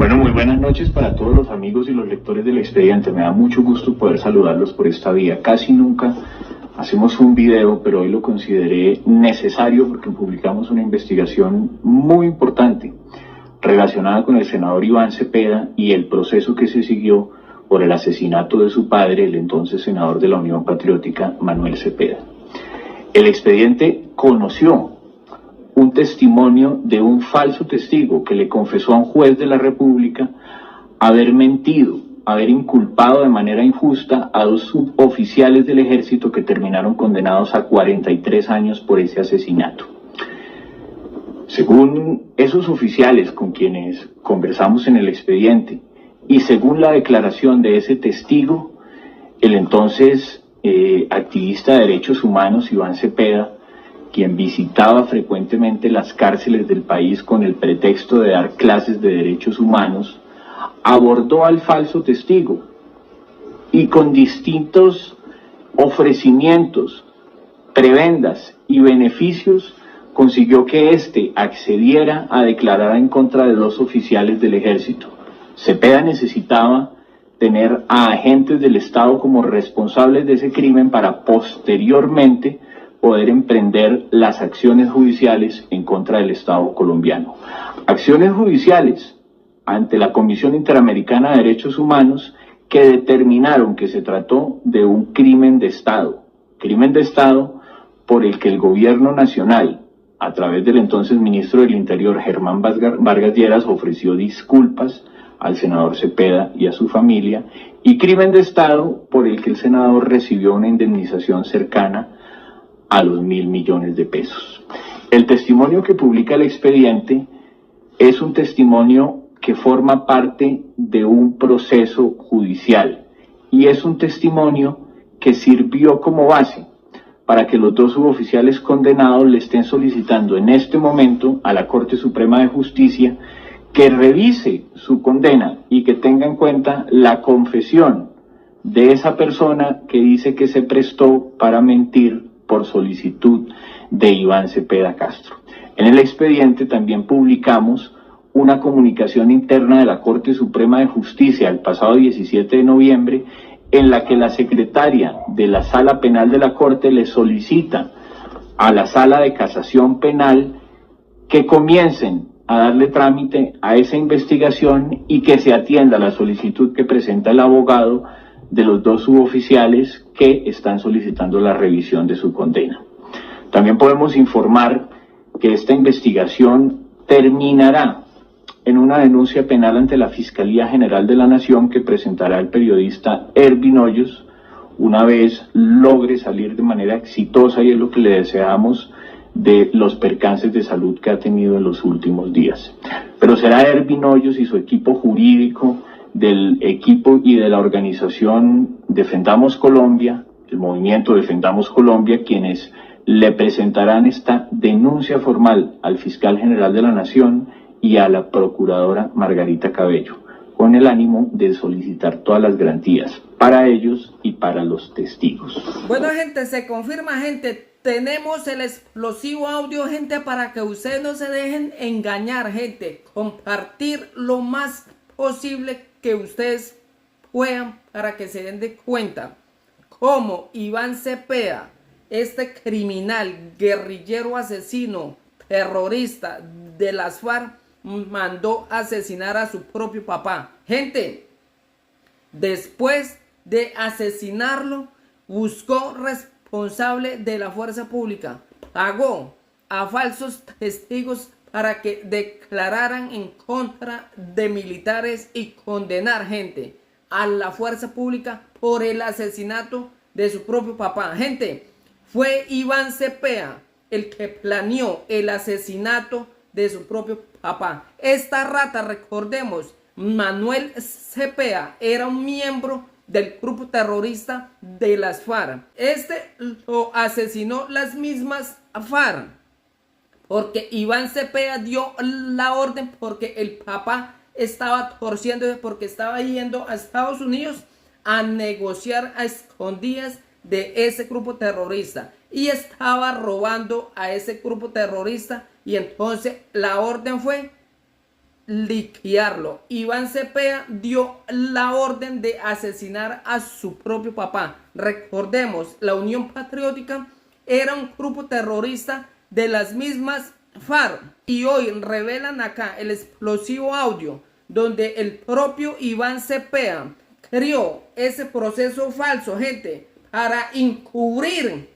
Bueno, muy buenas noches para todos los amigos y los lectores del expediente. Me da mucho gusto poder saludarlos por esta vía. Casi nunca hacemos un video, pero hoy lo consideré necesario porque publicamos una investigación muy importante relacionada con el senador Iván Cepeda y el proceso que se siguió por el asesinato de su padre, el entonces senador de la Unión Patriótica, Manuel Cepeda. El expediente conoció un testimonio de un falso testigo que le confesó a un juez de la República haber mentido, haber inculpado de manera injusta a dos suboficiales del ejército que terminaron condenados a 43 años por ese asesinato. Según esos oficiales con quienes conversamos en el expediente y según la declaración de ese testigo, el entonces activista de derechos humanos Iván Cepeda, quien visitaba frecuentemente las cárceles del país con el pretexto de dar clases de derechos humanos, abordó al falso testigo y con distintos ofrecimientos, prebendas y beneficios consiguió que éste accediera a declarar en contra de dos oficiales del ejército. Cepeda necesitaba tener a agentes del Estado como responsables de ese crimen para posteriormente poder emprender las acciones judiciales en contra del Estado colombiano. Acciones judiciales ante la Comisión Interamericana de Derechos Humanos que determinaron que se trató de un crimen de Estado por el que el gobierno nacional, a través del entonces ministro del Interior, Germán Vargas Lleras, ofreció disculpas al senador Cepeda y a su familia, y crimen de Estado por el que el senador recibió una indemnización cercana a los 1.000 millones de pesos. El testimonio que publica el expediente es un testimonio que forma parte de un proceso judicial y es un testimonio que sirvió como base para que los dos suboficiales condenados le estén solicitando en este momento a la Corte Suprema de Justicia que revise su condena y que tenga en cuenta la confesión de esa persona que dice que se prestó para mentir por solicitud de Iván Cepeda Castro. En el expediente también publicamos una comunicación interna de la Corte Suprema de Justicia el pasado 17 de noviembre en la que la secretaria de la Sala Penal de la Corte le solicita a la Sala de Casación Penal que comiencen a darle trámite a esa investigación y que se atienda la solicitud que presenta el abogado de los dos suboficiales que están solicitando la revisión de su condena. También podemos informar que esta investigación terminará en una denuncia penal ante la Fiscalía General de la Nación que presentará el periodista Ervin Hoyos una vez logre salir de manera exitosa, y es lo que le deseamos, de los percances de salud que ha tenido en los últimos días. Pero será Ervin Hoyos y su equipo jurídico del equipo y de la organización Defendamos Colombia, el movimiento Defendamos Colombia, quienes le presentarán esta denuncia formal al fiscal general de la Nación y a la procuradora Margarita Cabello, con el ánimo de solicitar todas las garantías para ellos y para los testigos. Bueno, gente, se confirma, gente, tenemos el explosivo audio, gente, para que ustedes no se dejen engañar, gente. Compartir lo más posible que ustedes puedan para que se den de cuenta cómo Iván Cepeda, este criminal, guerrillero, asesino, terrorista de las FARC, mandó asesinar a su propio papá. Gente, después de asesinarlo, buscó responsable de la fuerza pública, pagó a falsos testigos para que declararan en contra de militares y condenar, gente, a la fuerza pública por el asesinato de su propio papá. Gente, fue Iván Cepeda el que planeó el asesinato de su propio papá. Esta rata, recordemos, Manuel Cepeda, era un miembro del grupo terrorista de las FARC. Este lo asesinó las mismas FARC, porque Iván Cepeda dio la orden, porque el papá estaba torciéndose, porque estaba yendo a Estados Unidos a negociar a escondidas de ese grupo terrorista y estaba robando a ese grupo terrorista, y entonces la orden fue liquidarlo. Iván Cepeda dio la orden de asesinar a su propio papá. Recordemos, la Unión Patriótica era un grupo terrorista de las mismas FARC, y hoy revelan acá el explosivo audio donde el propio Iván Cepeda creó ese proceso falso, gente, para encubrir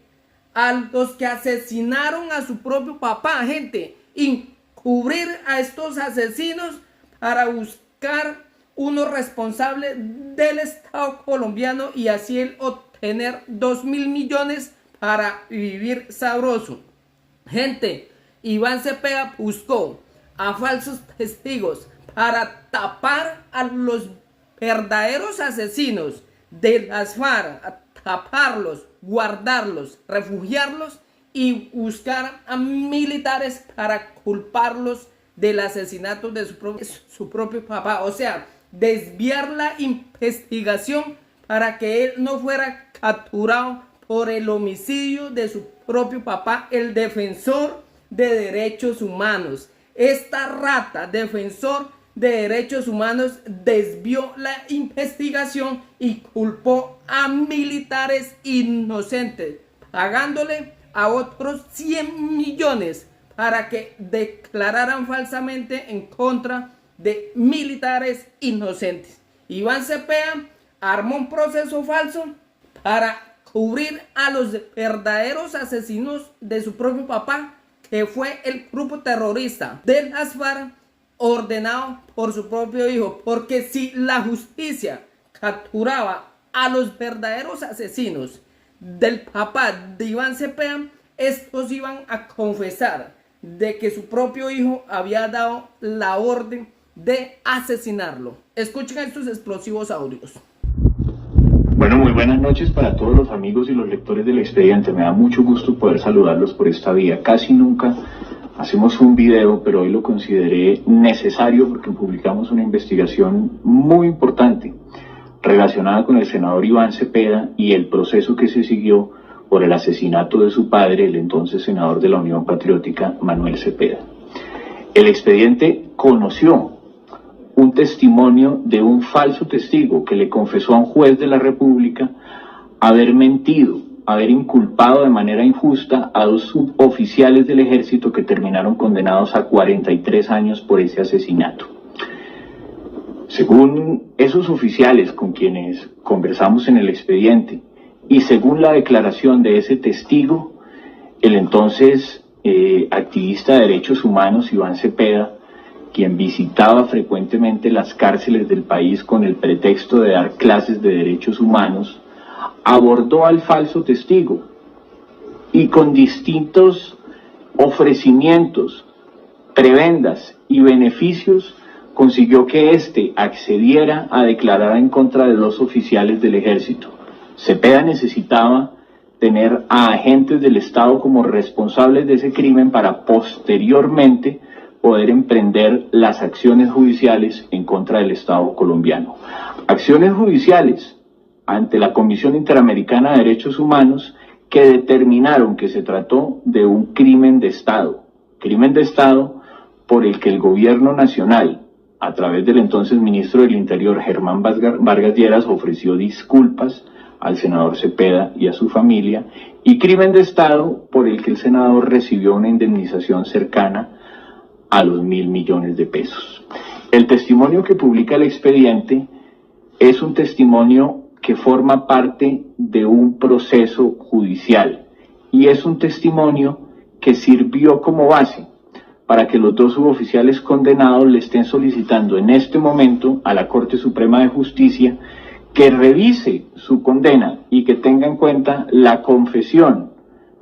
a los que asesinaron a su propio papá, gente, encubrir a estos asesinos para buscar unos responsables del Estado colombiano y así él obtener 2.000 millones para vivir sabroso. Gente, Iván Cepeda buscó a falsos testigos para tapar a los verdaderos asesinos de las FARC, a taparlos, guardarlos, refugiarlos y buscar a militares para culparlos del asesinato de su propio papá. O sea, desviar la investigación para que él no fuera capturado por el homicidio de su propio papá, el defensor de derechos humanos. Esta rata, defensor de derechos humanos, desvió la investigación y culpó a militares inocentes, pagándole a otros 100 millones para que declararan falsamente en contra de militares inocentes. Iván Cepeda armó un proceso falso para cubrir a los verdaderos asesinos de su propio papá, que fue el grupo terrorista de las FARC, ordenado por su propio hijo. Porque si la justicia capturaba a los verdaderos asesinos del papá de Iván Cepeda, estos iban a confesar de que su propio hijo había dado la orden de asesinarlo. Escuchen estos explosivos audios. Bueno, muy buenas noches para todos los amigos y los lectores del expediente. Me da mucho gusto poder saludarlos por esta vía. Casi nunca hacemos un video, pero hoy lo consideré necesario porque publicamos una investigación muy importante relacionada con el senador Iván Cepeda y el proceso que se siguió por el asesinato de su padre, el entonces senador de la Unión Patriótica, Manuel Cepeda. El expediente conoció un testimonio de un falso testigo que le confesó a un juez de la República haber mentido, haber inculpado de manera injusta a 2 suboficiales del ejército que terminaron condenados a 43 años por ese asesinato. Según esos oficiales con quienes conversamos en el expediente y según la declaración de ese testigo, el entonces activista de derechos humanos Iván Cepeda, quien visitaba frecuentemente las cárceles del país con el pretexto de dar clases de derechos humanos, abordó al falso testigo y con distintos ofrecimientos, prebendas y beneficios consiguió que éste accediera a declarar en contra de 2 oficiales del ejército. Cepeda necesitaba tener a agentes del Estado como responsables de ese crimen para posteriormente poder emprender las acciones judiciales en contra del Estado colombiano. Acciones judiciales ante la Comisión Interamericana de Derechos Humanos que determinaron que se trató de un crimen de Estado por el que el gobierno nacional, a través del entonces ministro del Interior Germán Vargas Lleras, ofreció disculpas al senador Cepeda y a su familia, y crimen de Estado por el que el senador recibió una indemnización cercana a los 1.000 millones de pesos. El testimonio que publica el expediente es un testimonio que forma parte de un proceso judicial y es un testimonio que sirvió como base para que los 2 suboficiales condenados le estén solicitando en este momento a la Corte Suprema de Justicia que revise su condena y que tenga en cuenta la confesión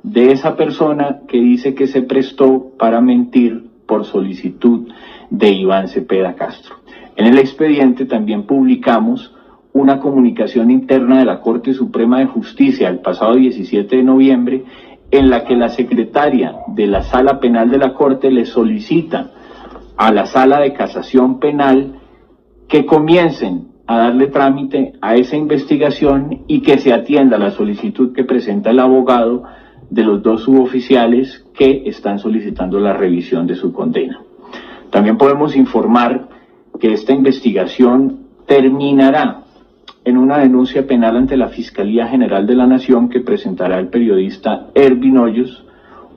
de esa persona que dice que se prestó para mentir por solicitud de Iván Cepeda Castro. En el expediente también publicamos una comunicación interna de la Corte Suprema de Justicia el pasado 17 de noviembre, en la que la secretaria de la Sala Penal de la Corte le solicita a la Sala de Casación Penal que comiencen a darle trámite a esa investigación y que se atienda la solicitud que presenta el abogado de los 2 suboficiales que están solicitando la revisión de su condena. También podemos informar que esta investigación terminará en una denuncia penal ante la Fiscalía General de la Nación que presentará el periodista Ervin Hoyos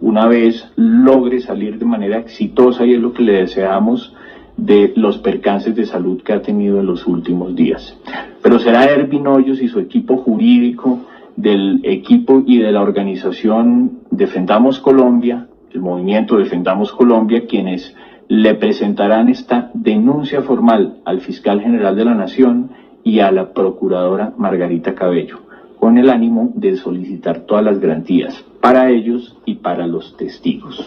una vez logre salir de manera exitosa, y es lo que le deseamos, de los percances de salud que ha tenido en los últimos días. Pero será Ervin Hoyos y su equipo jurídico del equipo y de la organización Defendamos Colombia, el movimiento Defendamos Colombia, quienes le presentarán esta denuncia formal al fiscal general de la Nación y a la procuradora Margarita Cabello, con el ánimo de solicitar todas las garantías para ellos y para los testigos.